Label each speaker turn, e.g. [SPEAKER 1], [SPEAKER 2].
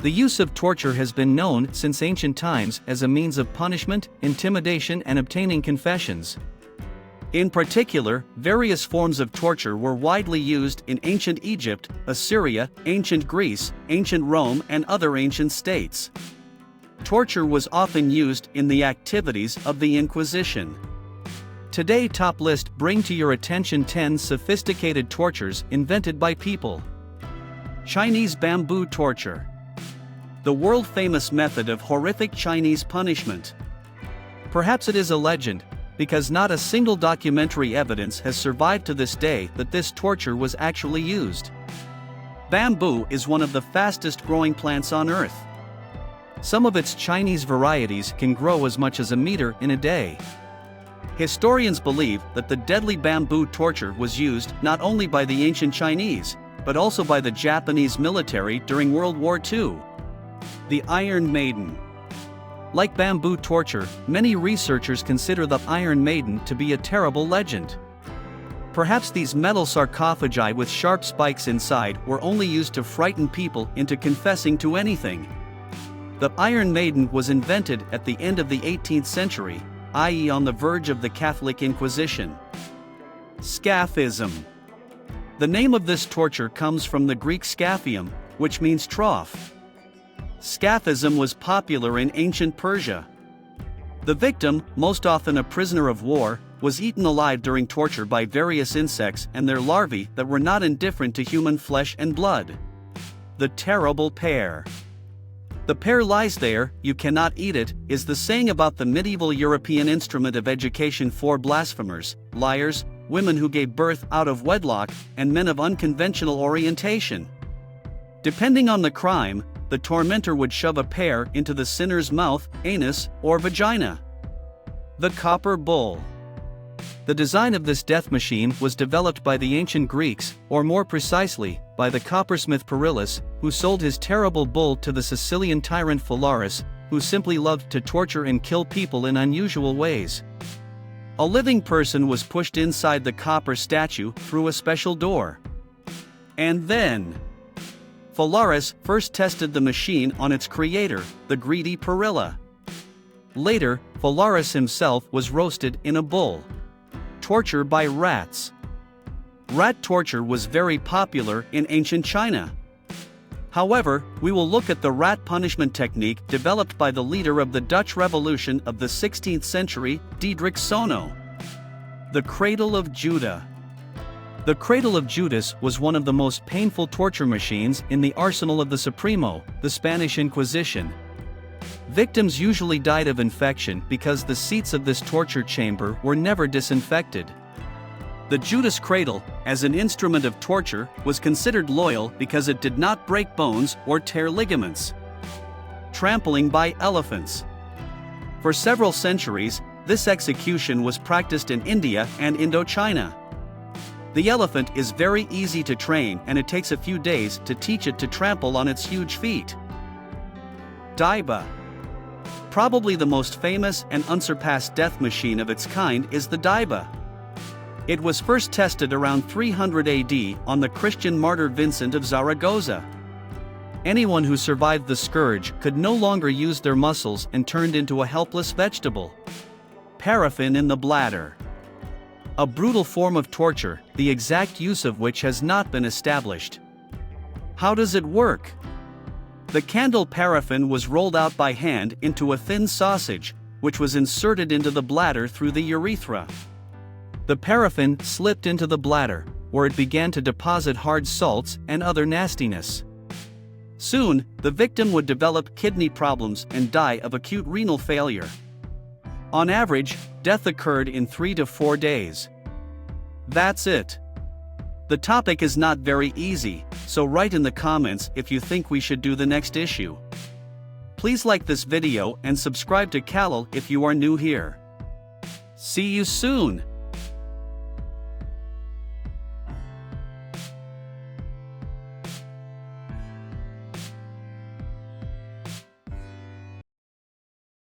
[SPEAKER 1] The use of torture has been known since ancient times as a means of punishment, intimidation, and obtaining confessions. In particular, various forms of torture were widely used in ancient Egypt, Assyria, ancient Greece, ancient Rome, and other ancient states. Torture was often used in the activities of the Inquisition. Today, top list bring to your attention 10 sophisticated tortures invented by people. Chinese bamboo torture. The world-famous method of horrific Chinese punishment. Perhaps it is a legend, because not a single documentary evidence has survived to this day that this torture was actually used. Bamboo is one of the fastest-growing plants on Earth. Some of its Chinese varieties can grow as much as a meter in a day. Historians believe that the deadly bamboo torture was used not only by the ancient Chinese, but also by the Japanese military during World War II. The Iron Maiden. Like bamboo torture, many researchers consider the Iron Maiden to be a terrible legend. Perhaps these metal sarcophagi with sharp spikes inside were only used to frighten people into confessing to anything. The Iron Maiden was invented at the end of the 18th century, i.e. on the verge of the Catholic Inquisition. Scaphism. The name of this torture comes from the Greek scaphium, which means trough. Scaphism was popular in ancient Persia. The victim, most often a prisoner of war, was eaten alive during torture by various insects and their larvae that were not indifferent to human flesh and blood. The terrible pear. The pear lies there, you cannot eat it, is the saying about the medieval European instrument of education for blasphemers, liars, women who gave birth out of wedlock, and men of unconventional orientation. Depending on the crime, the tormentor would shove a pear into the sinner's mouth, anus, or vagina. The copper bull. The design of this death machine was developed by the ancient Greeks, or more precisely, by the coppersmith Perillus, who sold his terrible bull to the Sicilian tyrant Phalaris, who simply loved to torture and kill people in unusual ways. A living person was pushed inside the copper statue through a special door. And then Phalaris first tested the machine on its creator, the greedy Perilla. Later, Phalaris himself was roasted in a bull. Torture by rats. Rat torture was very popular in ancient China. However, we will look at the rat punishment technique developed by the leader of the Dutch Revolution of the 16th century, Diederik Sono. The Cradle of Judah. The Cradle of Judas was one of the most painful torture machines in the arsenal of the Supremo, the Spanish Inquisition. Victims usually died of infection because the seats of this torture chamber were never disinfected. The Judas cradle, as an instrument of torture, was considered loyal because it did not break bones or tear ligaments. Trampling by elephants. For several centuries, this execution was practiced in India and Indochina. The elephant is very easy to train and it takes a few days to teach it to trample on its huge feet. Daiba. Probably the most famous and unsurpassed death machine of its kind is the Daiba. It was first tested around 300 AD on the Christian martyr Vincent of Zaragoza. Anyone who survived the scourge could no longer use their muscles and turned into a helpless vegetable. Paraffin in the bladder. A brutal form of torture, the exact use of which has not been established. How does it work? The candle paraffin was rolled out by hand into a thin sausage, which was inserted into the bladder through the urethra. The paraffin slipped into the bladder, where it began to deposit hard salts and other nastiness. Soon, the victim would develop kidney problems and die of acute renal failure. On average, death occurred in 3 to 4 days. That's it. The topic is not very easy, so write in the comments if you think we should do the next issue. Please like this video and subscribe to Kalal if you are new here. See you soon!